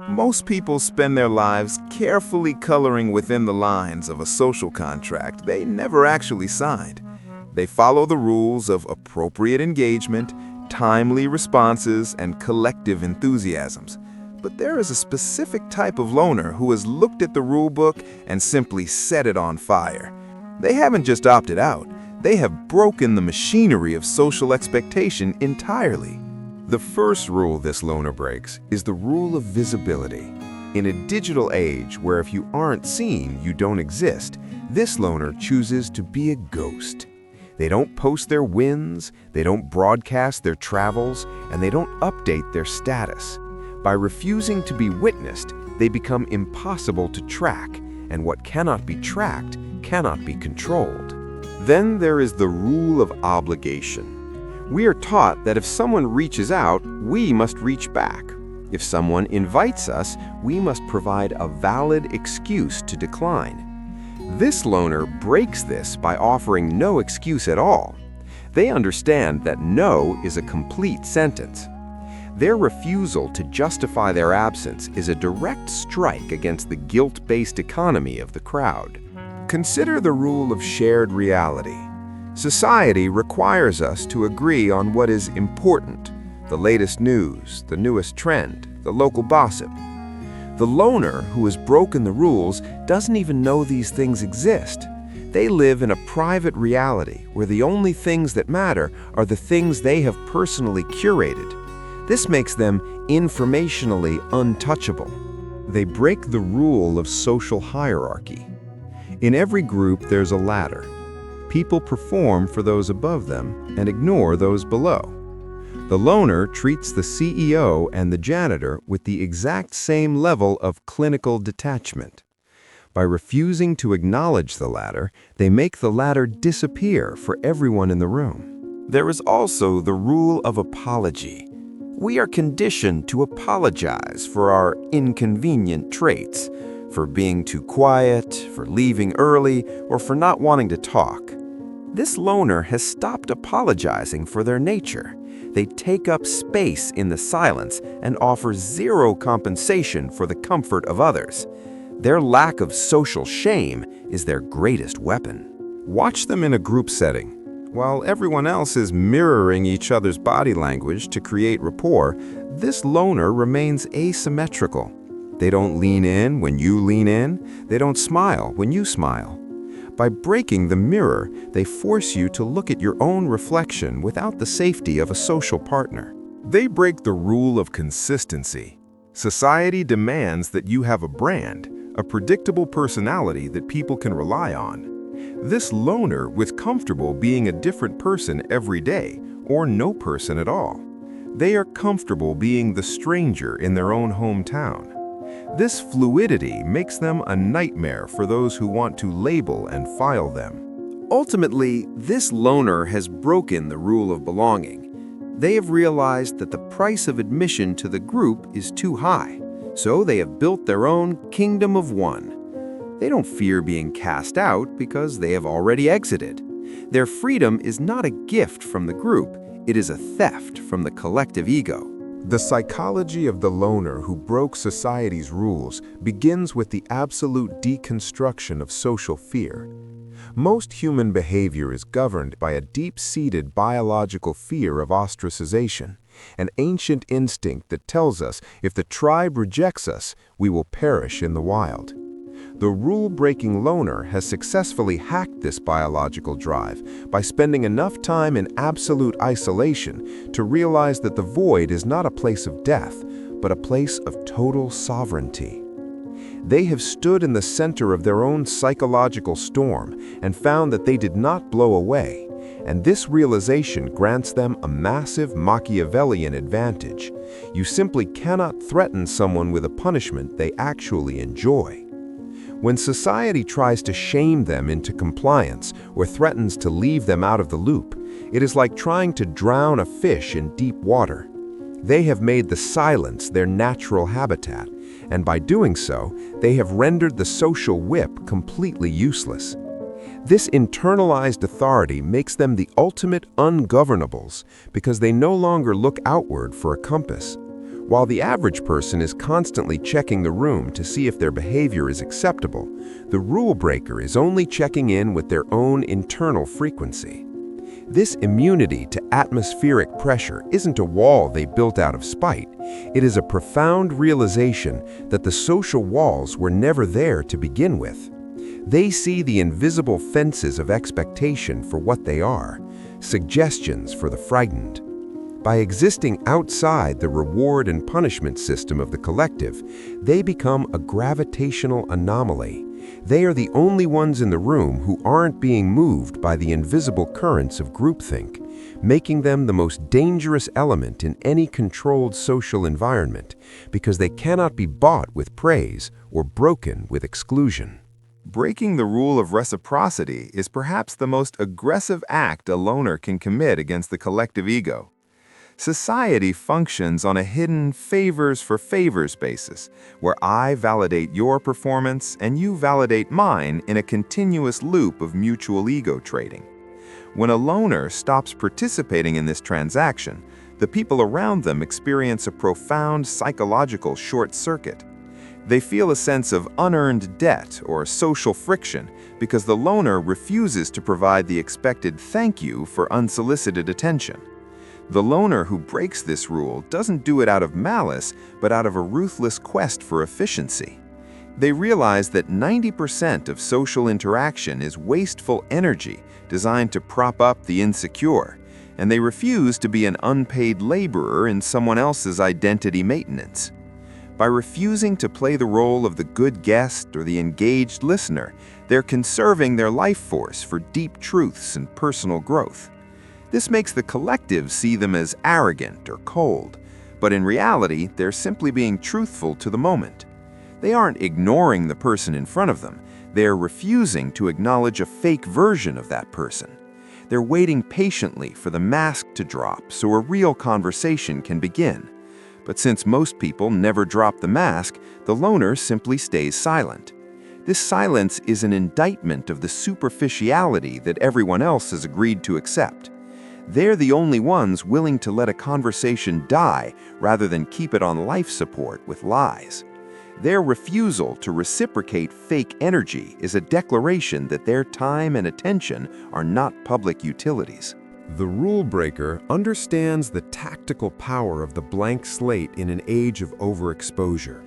Most people spend their lives carefully coloring within the lines of a social contract they never actually signed. They follow the rules of appropriate engagement, timely responses, and collective enthusiasms. But there is a specific type of loner who has looked at the rulebook and simply set it on fire. They haven't just opted out, they have broken the machinery of social expectation entirely. The first rule this loner breaks is the rule of visibility. In a digital age where if you aren't seen, you don't exist, this loner chooses to be a ghost. They don't post their wins, they don't broadcast their travels, and they don't update their status. By refusing to be witnessed, they become impossible to track, and what cannot be tracked cannot be controlled. Then there is the rule of obligation. We are taught that if someone reaches out, we must reach back. If someone invites us, we must provide a valid excuse to decline. This loner breaks this by offering no excuse at all. They understand that no is a complete sentence. Their refusal to justify their absence is a direct strike against the guilt-based economy of the crowd. Consider the rule of shared reality. Society requires us to agree on what is important, the latest news, the newest trend, the local gossip. The loner who has broken the rules doesn't even know these things exist. They live in a private reality where the only things that matter are the things they have personally curated. This makes them informationally untouchable. They break the rule of social hierarchy. In every group, there's a ladder. People perform for those above them and ignore those below. The loner treats the CEO and the janitor with the exact same level of clinical detachment. By refusing to acknowledge the ladder, they make the ladder disappear for everyone in the room. There is also the rule of apology. We are conditioned to apologize for our inconvenient traits, for being too quiet, for leaving early, or for not wanting to talk. This loner has stopped apologizing for their nature. They take up space in the silence and offer zero compensation for the comfort of others. Their lack of social shame is their greatest weapon. Watch them in a group setting. While everyone else is mirroring each other's body language to create rapport, this loner remains asymmetrical. They don't lean in when you lean in. They don't smile when you smile. By breaking the mirror, they force you to look at your own reflection without the safety of a social partner. They break the rule of consistency. Society demands that you have a brand, a predictable personality that people can rely on. This loner was comfortable being a different person every day, or no person at all. They are comfortable being the stranger in their own hometown. This fluidity makes them a nightmare for those who want to label and file them. Ultimately, this loner has broken the rule of belonging. They have realized that the price of admission to the group is too high, so they have built their own kingdom of one. They don't fear being cast out because they have already exited. Their freedom is not a gift from the group, it is a theft from the collective ego. The psychology of the loner who broke society's rules begins with the absolute deconstruction of social fear. Most human behavior is governed by a deep-seated biological fear of ostracization, an ancient instinct that tells us if the tribe rejects us, we will perish in the wild. The rule-breaking loner has successfully hacked this biological drive by spending enough time in absolute isolation to realize that the void is not a place of death, but a place of total sovereignty. They have stood in the center of their own psychological storm and found that they did not blow away, and this realization grants them a massive Machiavellian advantage. You simply cannot threaten someone with a punishment they actually enjoy. When society tries to shame them into compliance or threatens to leave them out of the loop, it is like trying to drown a fish in deep water. They have made the silence their natural habitat, and by doing so, they have rendered the social whip completely useless. This internalized authority makes them the ultimate ungovernables because they no longer look outward for a compass. While the average person is constantly checking the room to see if their behavior is acceptable, the rule breaker is only checking in with their own internal frequency. This immunity to atmospheric pressure isn't a wall they built out of spite. It is a profound realization that the social walls were never there to begin with. They see the invisible fences of expectation for what they are, suggestions for the frightened. By existing outside the reward and punishment system of the collective, they become a gravitational anomaly. They are the only ones in the room who aren't being moved by the invisible currents of groupthink, making them the most dangerous element in any controlled social environment, because they cannot be bought with praise or broken with exclusion. Breaking the rule of reciprocity is perhaps the most aggressive act a loner can commit against the collective ego. Society functions on a hidden favors for favors basis, where I validate your performance and you validate mine in a continuous loop of mutual ego trading. When a loner stops participating in this transaction, the people around them experience a profound psychological short circuit. They feel a sense of unearned debt or social friction because the loner refuses to provide the expected thank you for unsolicited attention. The loner who breaks this rule doesn't do it out of malice, but out of a ruthless quest for efficiency. They realize that 90% of social interaction is wasteful energy designed to prop up the insecure, and they refuse to be an unpaid laborer in someone else's identity maintenance. By refusing to play the role of the good guest or the engaged listener, they're conserving their life force for deep truths and personal growth. This makes the collective see them as arrogant or cold, but in reality, they're simply being truthful to the moment. They aren't ignoring the person in front of them. They're refusing to acknowledge a fake version of that person. They're waiting patiently for the mask to drop so a real conversation can begin. But since most people never drop the mask, the loner simply stays silent. This silence is an indictment of the superficiality that everyone else has agreed to accept. They're the only ones willing to let a conversation die rather than keep it on life support with lies. Their refusal to reciprocate fake energy is a declaration that their time and attention are not public utilities. The rule breaker understands the tactical power of the blank slate in an age of overexposure.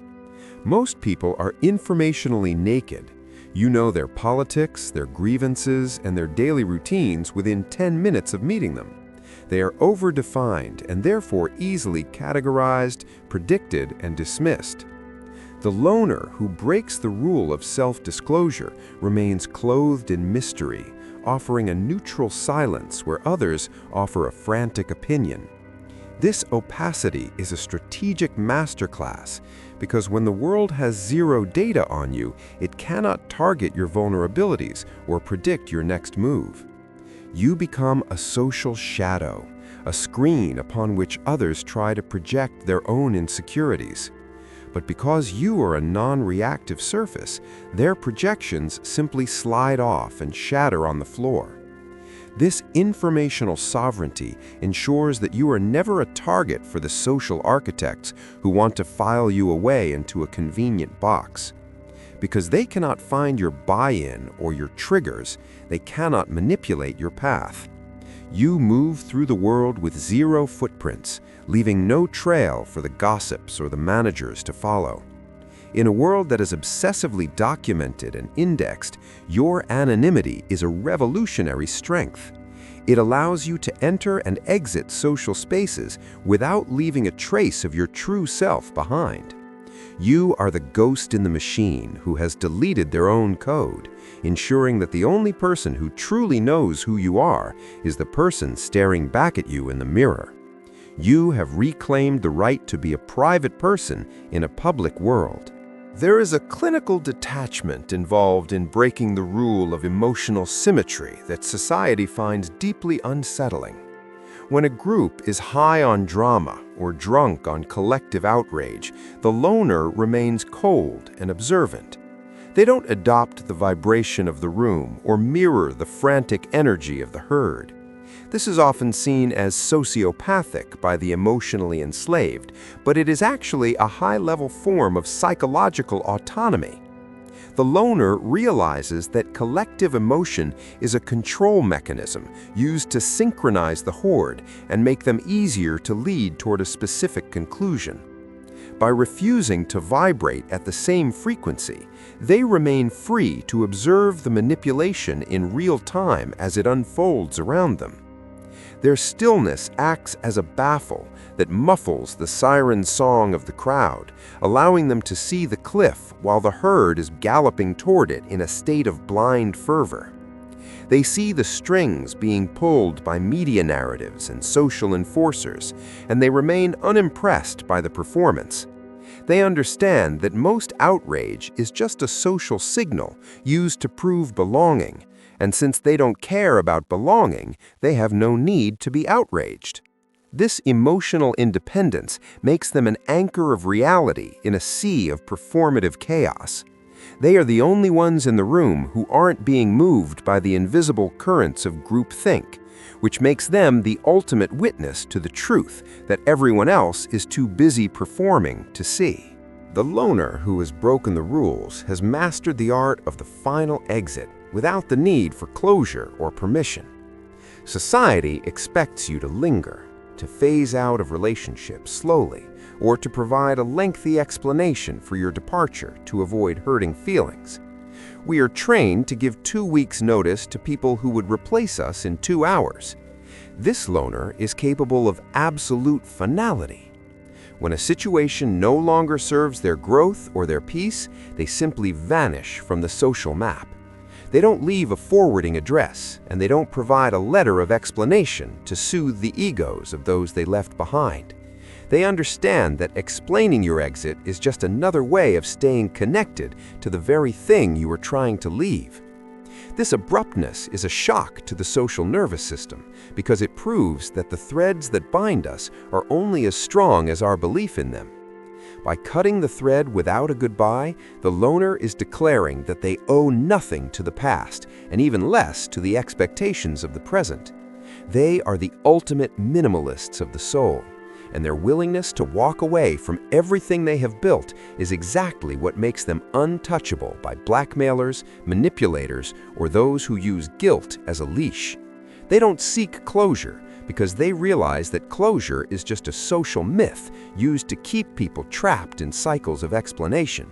Most people are informationally naked. You know their politics, their grievances, and their daily routines within 10 minutes of meeting them. They are overdefined and therefore easily categorized, predicted, and dismissed. The loner who breaks the rule of self-disclosure remains clothed in mystery, offering a neutral silence where others offer a frantic opinion. This opacity is a strategic masterclass because when the world has zero data on you, it cannot target your vulnerabilities or predict your next move. You become a social shadow, a screen upon which others try to project their own insecurities. But because you are a non-reactive surface, their projections simply slide off and shatter on the floor. This informational sovereignty ensures that you are never a target for the social architects who want to file you away into a convenient box. Because they cannot find your buy-in or your triggers, they cannot manipulate your path. You move through the world with zero footprints, leaving no trail for the gossips or the managers to follow. In a world that is obsessively documented and indexed, your anonymity is a revolutionary strength. It allows you to enter and exit social spaces without leaving a trace of your true self behind. You are the ghost in the machine who has deleted their own code, ensuring that the only person who truly knows who you are is the person staring back at you in the mirror. You have reclaimed the right to be a private person in a public world. There is a clinical detachment involved in breaking the rule of emotional symmetry that society finds deeply unsettling. When a group is high on drama or drunk on collective outrage, the loner remains cold and observant. They don't adopt the vibration of the room or mirror the frantic energy of the herd. This is often seen as sociopathic by the emotionally enslaved, but it is actually a high-level form of psychological autonomy. The loner realizes that collective emotion is a control mechanism used to synchronize the horde and make them easier to lead toward a specific conclusion. By refusing to vibrate at the same frequency, they remain free to observe the manipulation in real time as it unfolds around them. Their stillness acts as a baffle that muffles the siren song of the crowd, allowing them to see the cliff while the herd is galloping toward it in a state of blind fervor. They see the strings being pulled by media narratives and social enforcers, and they remain unimpressed by the performance. They understand that most outrage is just a social signal used to prove belonging, and since they don't care about belonging, they have no need to be outraged. This emotional independence makes them an anchor of reality in a sea of performative chaos. They are the only ones in the room who aren't being moved by the invisible currents of groupthink, which makes them the ultimate witness to the truth that everyone else is too busy performing to see. The loner who has broken the rules has mastered the art of the final exit without the need for closure or permission. Society expects you to linger, to phase out of relationships slowly, or to provide a lengthy explanation for your departure to avoid hurting feelings. We are trained to give 2 weeks' notice to people who would replace us in 2 hours. This loner is capable of absolute finality. When a situation no longer serves their growth or their peace, they simply vanish from the social map. They don't leave a forwarding address, and they don't provide a letter of explanation to soothe the egos of those they left behind. They understand that explaining your exit is just another way of staying connected to the very thing you are trying to leave. This abruptness is a shock to the social nervous system because it proves that the threads that bind us are only as strong as our belief in them. By cutting the thread without a goodbye, the loner is declaring that they owe nothing to the past and even less to the expectations of the present. They are the ultimate minimalists of the soul, and their willingness to walk away from everything they have built is exactly what makes them untouchable by blackmailers, manipulators, or those who use guilt as a leash. They don't seek closure because they realize that closure is just a social myth used to keep people trapped in cycles of explanation.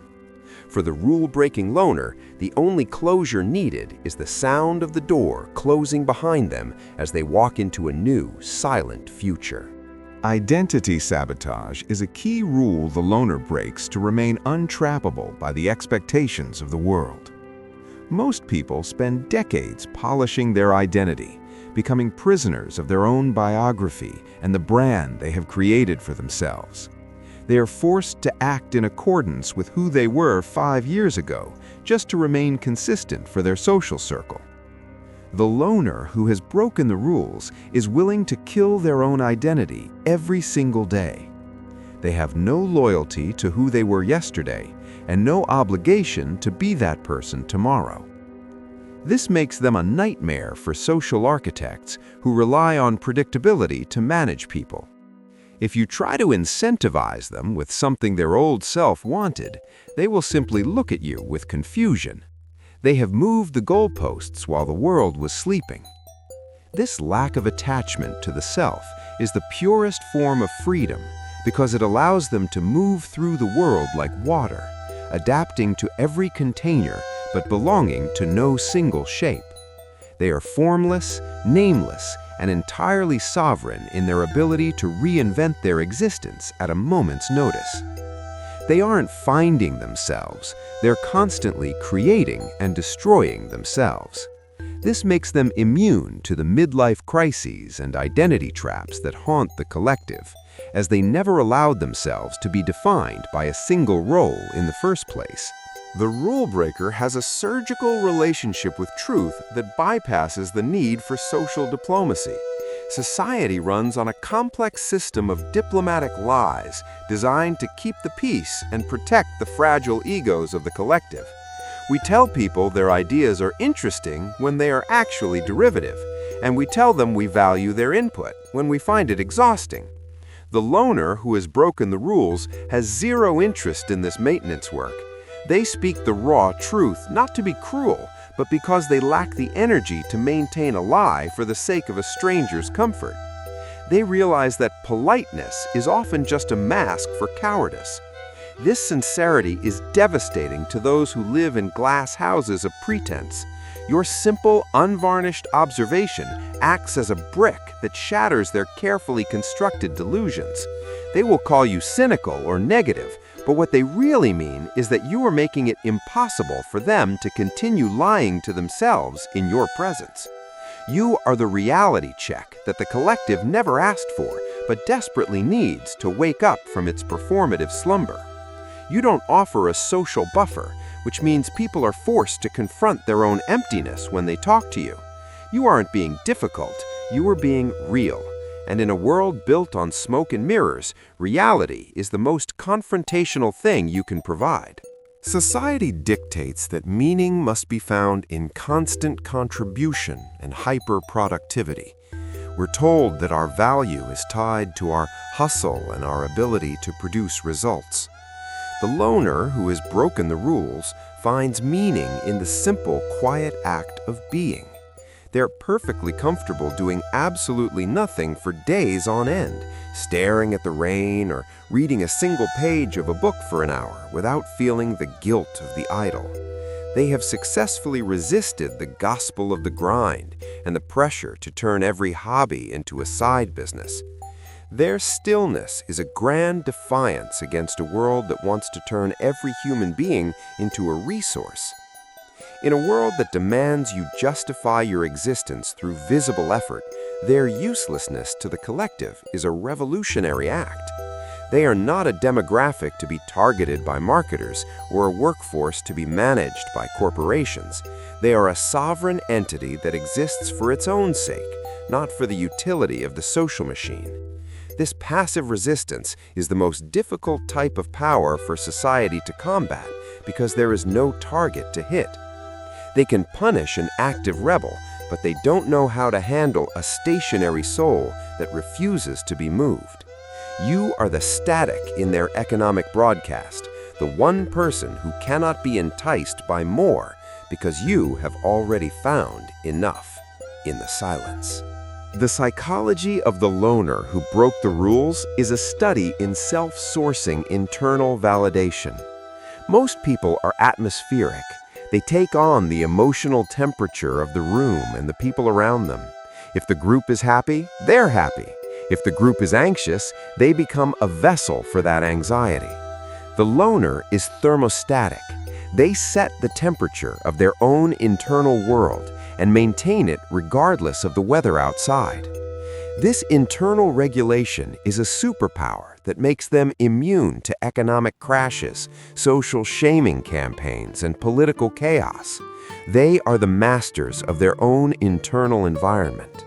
For the rule-breaking loner, the only closure needed is the sound of the door closing behind them as they walk into a new, silent future. Identity sabotage is a key rule the loner breaks to remain untrappable by the expectations of the world. Most people spend decades polishing their identity, becoming prisoners of their own biography and the brand they have created for themselves. They are forced to act in accordance with who they were 5 years ago, just to remain consistent for their social circle. The loner who has broken the rules is willing to kill their own identity every single day. They have no loyalty to who they were yesterday and no obligation to be that person tomorrow. This makes them a nightmare for social architects who rely on predictability to manage people. If you try to incentivize them with something their old self wanted, they will simply look at you with confusion. They have moved the goalposts while the world was sleeping. This lack of attachment to the self is the purest form of freedom because it allows them to move through the world like water, adapting to every container but belonging to no single shape. They are formless, nameless, and entirely sovereign in their ability to reinvent their existence at a moment's notice. They aren't finding themselves, they're constantly creating and destroying themselves. This makes them immune to the midlife crises and identity traps that haunt the collective, as they never allowed themselves to be defined by a single role in the first place. The rule breaker has a surgical relationship with truth that bypasses the need for social diplomacy. Society runs on a complex system of diplomatic lies designed to keep the peace and protect the fragile egos of the collective. We tell people their ideas are interesting when they are actually derivative, and we tell them we value their input when we find it exhausting. The loner who has broken the rules has zero interest in this maintenance work. They speak the raw truth not to be cruel, but because they lack the energy to maintain a lie for the sake of a stranger's comfort. They realize that politeness is often just a mask for cowardice. This sincerity is devastating to those who live in glass houses of pretense. Your simple, unvarnished observation acts as a brick that shatters their carefully constructed delusions. They will call you cynical or negative, but what they really mean is that you are making it impossible for them to continue lying to themselves in your presence. You are the reality check that the collective never asked for, but desperately needs to wake up from its performative slumber. You don't offer a social buffer, which means people are forced to confront their own emptiness when they talk to you. You aren't being difficult, you are being real. And in a world built on smoke and mirrors, reality is the most confrontational thing you can provide. Society dictates that meaning must be found in constant contribution and hyper-productivity. We're told that our value is tied to our hustle and our ability to produce results. The loner who has broken the rules finds meaning in the simple, quiet act of being. They're perfectly comfortable doing absolutely nothing for days on end, staring at the rain or reading a single page of a book for an hour without feeling the guilt of the idle. They have successfully resisted the gospel of the grind and the pressure to turn every hobby into a side business. Their stillness is a grand defiance against a world that wants to turn every human being into a resource. In a world that demands you justify your existence through visible effort, their uselessness to the collective is a revolutionary act. They are not a demographic to be targeted by marketers or a workforce to be managed by corporations. They are a sovereign entity that exists for its own sake, not for the utility of the social machine. This passive resistance is the most difficult type of power for society to combat because there is no target to hit. They can punish an active rebel, but they don't know how to handle a stationary soul that refuses to be moved. You are the static in their economic broadcast, the one person who cannot be enticed by more because you have already found enough in the silence. The psychology of the loner who broke the rules is a study in self-sourcing internal validation. Most people are atmospheric. They take on the emotional temperature of the room and the people around them. If the group is happy, they're happy. If the group is anxious, they become a vessel for that anxiety. The loner is thermostatic. They set the temperature of their own internal world and maintain it regardless of the weather outside. This internal regulation is a superpower that makes them immune to economic crashes, social shaming campaigns, and political chaos. They are the masters of their own internal environment.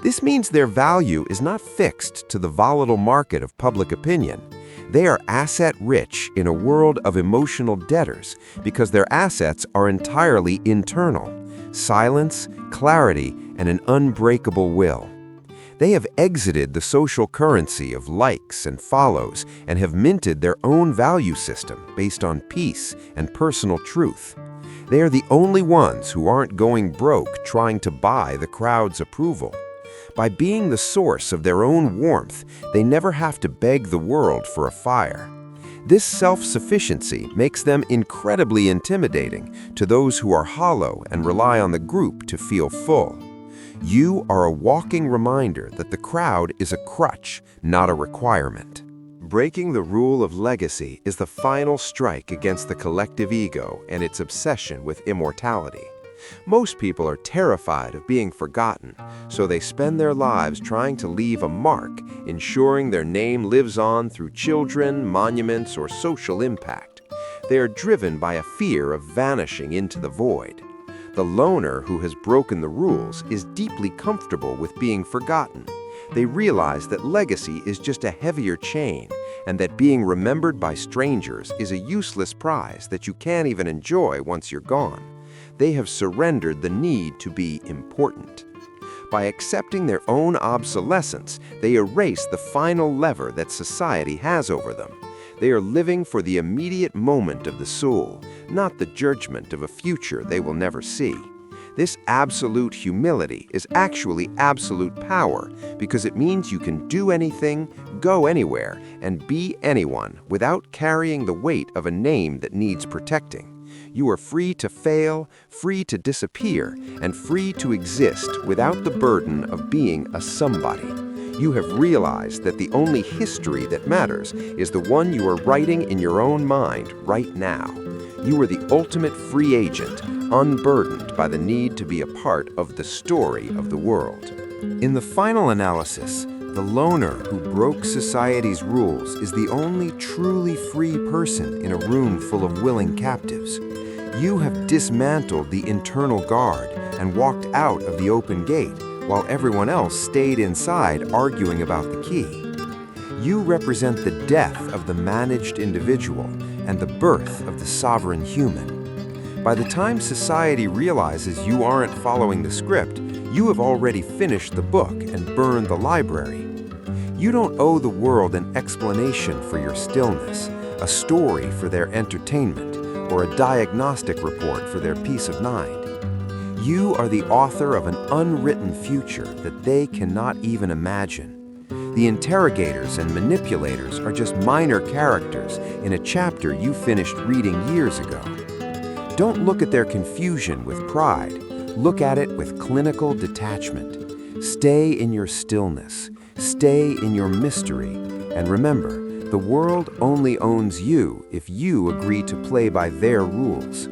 This means their value is not fixed to the volatile market of public opinion. They are asset-rich in a world of emotional debtors because their assets are entirely internal: silence, clarity, and an unbreakable will. They have exited the social currency of likes and follows and have minted their own value system based on peace and personal truth. They are the only ones who aren't going broke trying to buy the crowd's approval. By being the source of their own warmth, they never have to beg the world for a fire. This self-sufficiency makes them incredibly intimidating to those who are hollow and rely on the group to feel full. You are a walking reminder that the crowd is a crutch, not a requirement. Breaking the rule of legacy is the final strike against the collective ego and its obsession with immortality. Most people are terrified of being forgotten, so they spend their lives trying to leave a mark, ensuring their name lives on through children, monuments, or social impact. They are driven by a fear of vanishing into the void. The loner who has broken the rules is deeply comfortable with being forgotten. They realize that legacy is just a heavier chain, and that being remembered by strangers is a useless prize that you can't even enjoy once you're gone. They have surrendered the need to be important. By accepting their own obsolescence, they erase the final lever that society has over them. They are living for the immediate moment of the soul, not the judgment of a future they will never see. This absolute humility is actually absolute power because it means you can do anything, go anywhere, and be anyone without carrying the weight of a name that needs protecting. You are free to fail, free to disappear, and free to exist without the burden of being a somebody. You have realized that the only history that matters is the one you are writing in your own mind right now. You are the ultimate free agent, unburdened by the need to be a part of the story of the world. In the final analysis, the loner who broke society's rules is the only truly free person in a room full of willing captives. You have dismantled the internal guard and walked out of the open gate while everyone else stayed inside arguing about the key. You represent the death of the managed individual and the birth of the sovereign human. By the time society realizes you aren't following the script, you have already finished the book and burned the library. You don't owe the world an explanation for your stillness, a story for their entertainment, or a diagnostic report for their peace of mind. You are the author of an unwritten future that they cannot even imagine. The interrogators and manipulators are just minor characters in a chapter you finished reading years ago. Don't look at their confusion with pride. Look at it with clinical detachment. Stay in your stillness. Stay in your mystery. And remember, the world only owns you if you agree to play by their rules.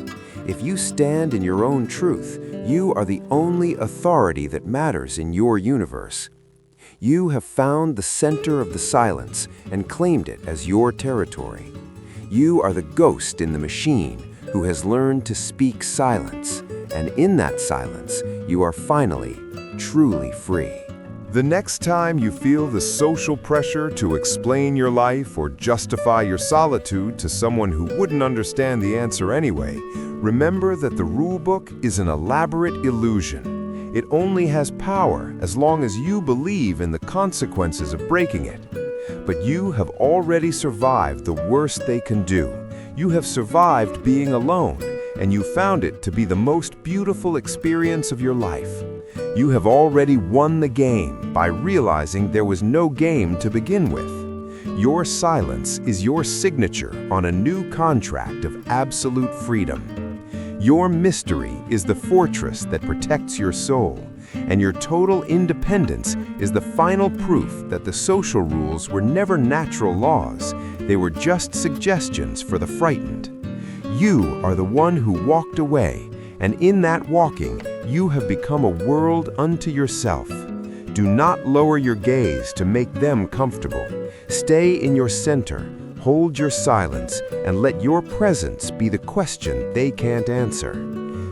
If you stand in your own truth, you are the only authority that matters in your universe. You have found the center of the silence and claimed it as your territory. You are the ghost in the machine who has learned to speak silence, and in that silence, you are finally, truly free. The next time you feel the social pressure to explain your life or justify your solitude to someone who wouldn't understand the answer anyway, remember that the rulebook is an elaborate illusion. It only has power as long as you believe in the consequences of breaking it. But you have already survived the worst they can do. You have survived being alone, and you found it to be the most beautiful experience of your life. You have already won the game by realizing there was no game to begin with. Your silence is your signature on a new contract of absolute freedom. Your mystery is the fortress that protects your soul, and your total independence is the final proof that the social rules were never natural laws. They were just suggestions for the frightened. You are the one who walked away, and in that walking, you have become a world unto yourself. Do not lower your gaze to make them comfortable. Stay in your center, hold your silence, and let your presence be the question they can't answer.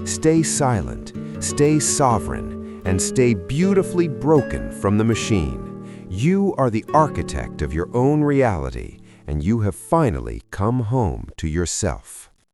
Stay silent, stay sovereign, and stay beautifully broken from the machine. You are the architect of your own reality, and you have finally come home to yourself.